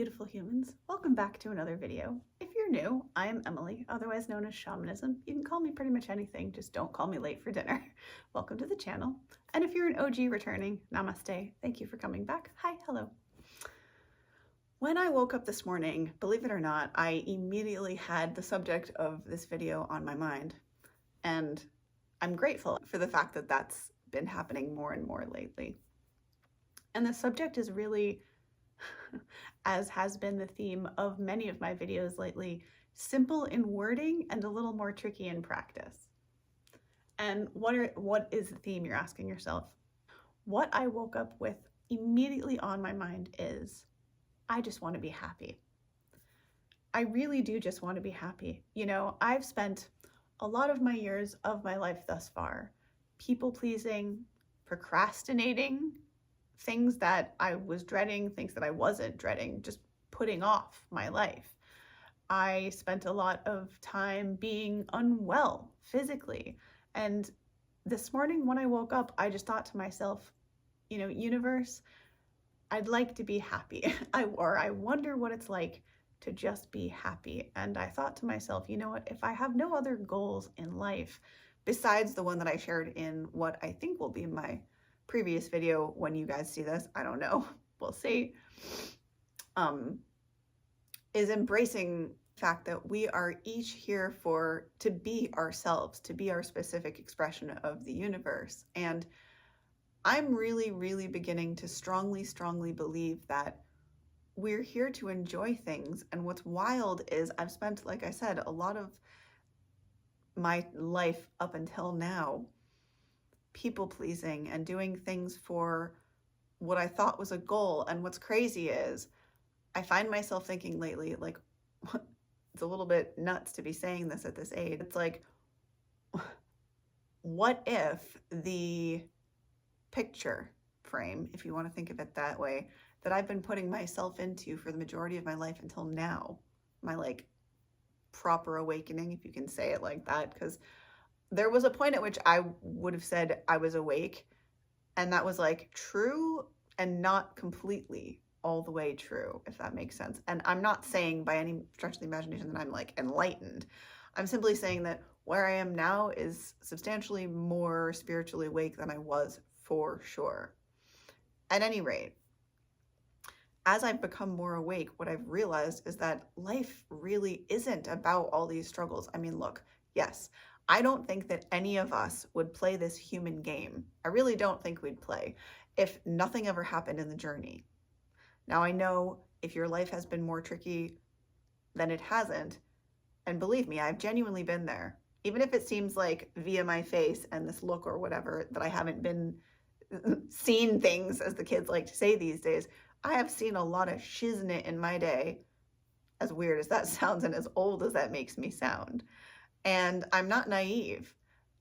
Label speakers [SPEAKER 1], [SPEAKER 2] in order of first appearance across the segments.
[SPEAKER 1] beautiful humans. Welcome back to another video. If you're new, I am Emily, otherwise known as Shamanism. You can call me pretty much anything, just don't call me late for dinner. Welcome to the channel. And if you're an OG returning, Namaste. Thank you for coming back. Hi, hello. When I woke up this morning, believe it or not, I immediately had the subject of this video on my mind. And I'm grateful for the fact that that's been happening more and more lately. And the subject is really, as has been the theme of many of my videos lately, simple in wording and a little more tricky in practice. And what is the theme, you're asking yourself? What I woke up with immediately on my mind is, I just want to be happy. I really do just want to be happy. You know, I've spent a lot of my years of my life thus far people-pleasing, procrastinating, things that I was dreading, things that I wasn't dreading, just putting off my life. I spent a lot of time being unwell physically. And this morning when I woke up, I just thought to myself, you know, universe, I'd like to be happy. I wonder what it's like to just be happy. And I thought to myself, you know what, if I have no other goals in life, besides the one that I shared in what I think will be my previous video when you guys see this, I don't know, we'll see, is embracing the fact that we are each here to be ourselves, to be our specific expression of the universe. And I'm really, really beginning to strongly believe that we're here to enjoy things. And what's wild is I've spent, like I said, a lot of my life up until now people pleasing and doing things for what I thought was a goal. And what's crazy is I find myself thinking lately, like, it's a little bit nuts to be saying this at this age. It's like, what if the picture frame, if you want to think of it that way, that I've been putting myself into for the majority of my life until now, my like proper awakening, if you can say it like that, because there was a point at which I would have said I was awake, and that was like true and not completely all the way true, if that makes sense. And I'm not saying by any stretch of the imagination that I'm like enlightened. I'm simply saying that where I am now is substantially more spiritually awake than I was for sure. At any rate, as I've become more awake, what I've realized is that life really isn't about all these struggles. I mean, look, yes, I don't think that any of us would play this human game. I really don't think we'd play if nothing ever happened in the journey. Now, I know if your life has been more tricky than it hasn't, and believe me, I've genuinely been there. Even if it seems like via my face and this look or whatever that I haven't been seen things, as the kids like to say these days, I have seen a lot of shiznit in my day, as weird as that sounds and as old as that makes me sound. And I'm not naive.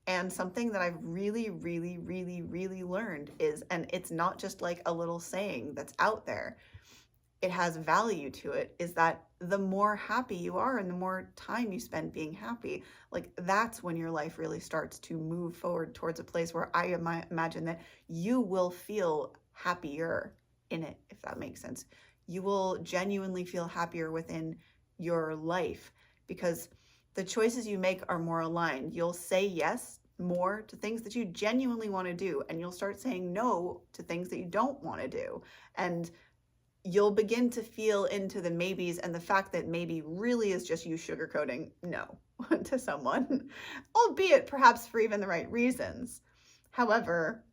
[SPEAKER 1] And something that I've really learned is, and it's not just like a little saying that's out there, it has value to it, is that the more happy you are and the more time you spend being happy, like that's when your life really starts to move forward towards a place where I imagine that you will feel happier in it, if that makes sense. You will genuinely feel happier within your life because the choices you make are more aligned. You'll say yes more to things that you genuinely want to do, and you'll start saying no to things that you don't want to do. And you'll begin to feel into the maybes and the fact that maybe really is just you sugarcoating no to someone, albeit perhaps for even the right reasons. However,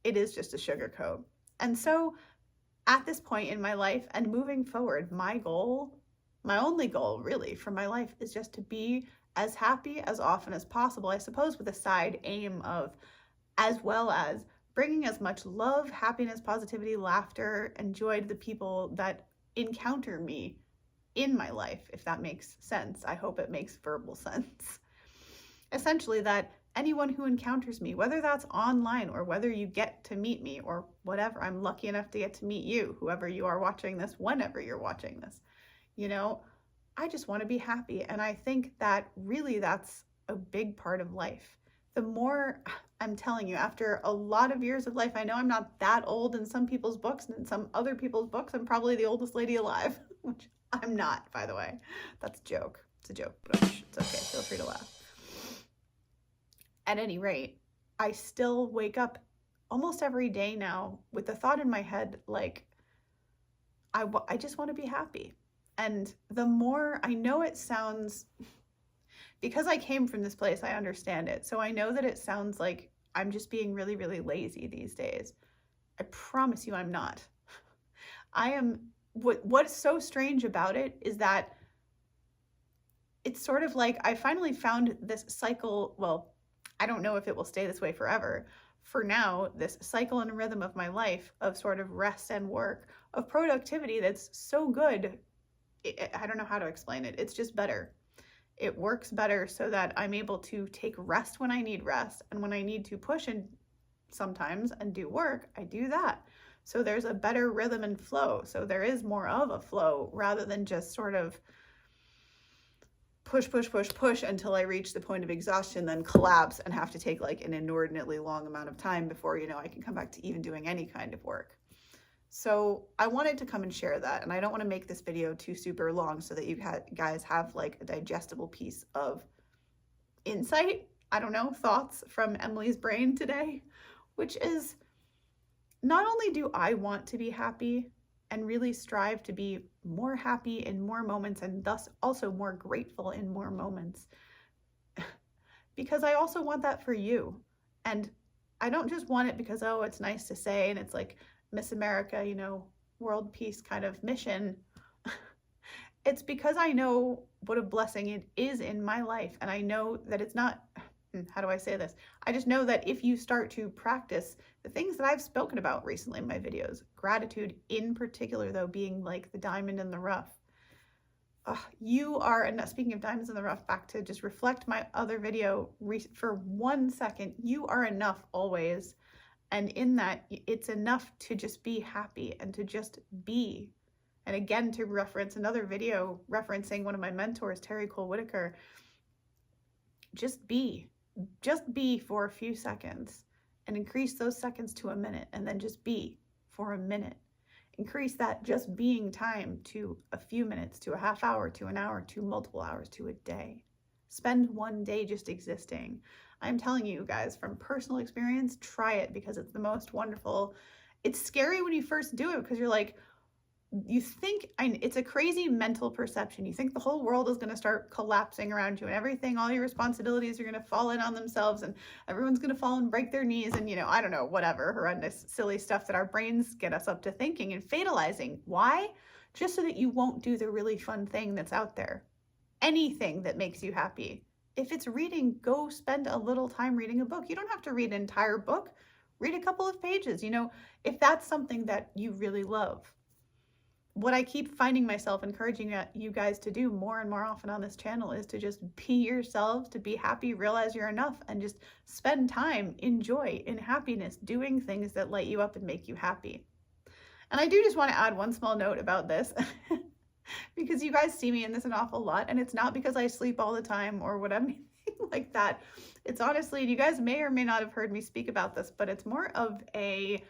[SPEAKER 1] it is just a sugarcoat. And so at this point in my life and moving forward, my goal, my only goal really for my life is just to be as happy as often as possible, I suppose with a side aim of as well as bringing as much love, happiness, positivity, laughter, and joy to the people that encounter me in my life, if that makes sense. I hope it makes verbal sense. Essentially that anyone who encounters me, whether that's online or whether you get to meet me or whatever, I'm lucky enough to get to meet you, whoever you are watching this, whenever you're watching this, you know, I just want to be happy. And I think that really that's a big part of life. The more, I'm telling you, after a lot of years of life, I know I'm not that old in some people's books, and in some other people's books, I'm probably the oldest lady alive. which I'm not, by the way. That's a joke. It's a joke, but it's okay. Feel free to laugh. At any rate, I still wake up almost every day now with the thought in my head, like, I just want to be happy. And the more I know, it sounds, because I came from this place, I understand it. So I know that it sounds like I'm just being really, really lazy these days. I promise you I'm not. I am, what's so strange about it is that it's sort of like I finally found this cycle. Well, I don't know if it will stay this way forever. For now, this cycle and rhythm of my life of sort of rest and work, of productivity that's so good. I don't know how to explain it. It's just better. It works better so that I'm able to take rest when I need rest, and when I need to push and sometimes and do work, I do that. So there's a better rhythm and flow. So there is more of a flow rather than just sort of push until I reach the point of exhaustion, then collapse and have to take like an inordinately long amount of time before, I can come back to even doing any kind of work. So I wanted to come and share that, and I don't want to make this video too super long so that you guys have like a digestible piece of insight, I don't know, thoughts from Emily's brain today, which is, not only do I want to be happy and really strive to be more happy in more moments, and thus also more grateful in more moments, because I also want that for you. And I don't just want it because, oh, it's nice to say, and it's like Miss America, world peace kind of mission. It's because I know what a blessing it is in my life. And I know that it's not, how do I say this? I just know that if you start to practice the things that I've spoken about recently in my videos, gratitude in particular, though, being like the diamond in the rough, you are, and speaking of diamonds in the rough, back to just reflect my other video for 1 second, you are enough always. And in that, it's enough to just be happy and to just be. And again, to reference another video referencing one of my mentors, Terry Cole Whitaker, just be for a few seconds, and increase those seconds to a minute, and then just be for a minute. Increase that just being time to a few minutes, to a half hour, to an hour, to multiple hours, to a day. Spend one day just existing. I'm telling you guys from personal experience, try it, because it's the most wonderful. It's scary when you first do it because you're like, you think, it's a crazy mental perception. You think the whole world is going to start collapsing around you, and everything, all your responsibilities are going to fall in on themselves, and everyone's going to fall and break their knees, and I don't know, whatever horrendous, silly stuff that our brains get us up to thinking and fatalizing. Why? Just so that you won't do the really fun thing that's out there. Anything that makes you happy. If it's reading, go spend a little time reading a book. You don't have to read an entire book. Read a couple of pages, if that's something that you really love. What I keep finding myself encouraging you guys to do more and more often on this channel is to just be yourselves, to be happy, realize you're enough, and just spend time in joy, in happiness, doing things that light you up and make you happy. And I do just want to add one small note about this, because you guys see me in this an awful lot, and it's not because I sleep all the time or whatever like that. It's honestly, you guys may or may not have heard me speak about this, but it's more of a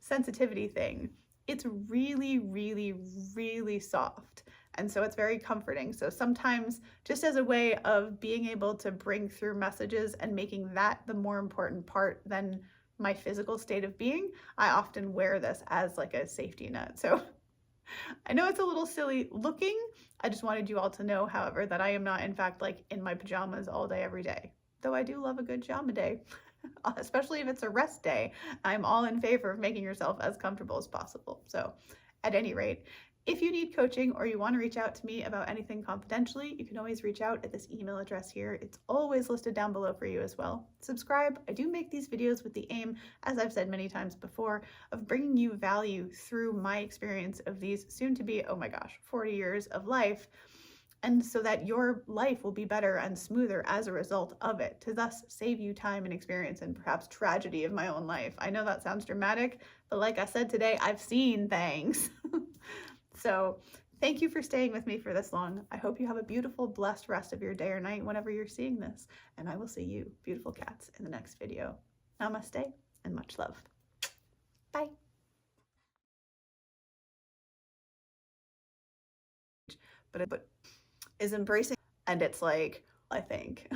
[SPEAKER 1] sensitivity thing. It's really, really, really soft. And so it's very comforting. So sometimes, just as a way of being able to bring through messages and making that the more important part than my physical state of being, I often wear this as like a safety net. So I know it's a little silly looking. I just wanted you all to know, however, that I am not, in fact, like in my pajamas all day, every day. Though I do love a good pajama day. Especially if it's a rest day. I'm all in favor of making yourself as comfortable as possible. So at any rate, if you need coaching or you want to reach out to me about anything confidentially, you can always reach out at this email address here. It's always listed down below for you as well. Subscribe. I do make these videos with the aim, as I've said many times before, of bringing you value through my experience of these soon to be, oh my gosh, 40 years of life. And so that your life will be better and smoother as a result of it, to thus save you time and experience and perhaps tragedy of my own life. I know that sounds dramatic, but like I said today, I've seen things. So thank you for staying with me for this long. I hope you have a beautiful, blessed rest of your day or night whenever you're seeing this. And I will see you, beautiful cats, in the next video. Namaste and much love. Bye. but is embracing, and it's like, I think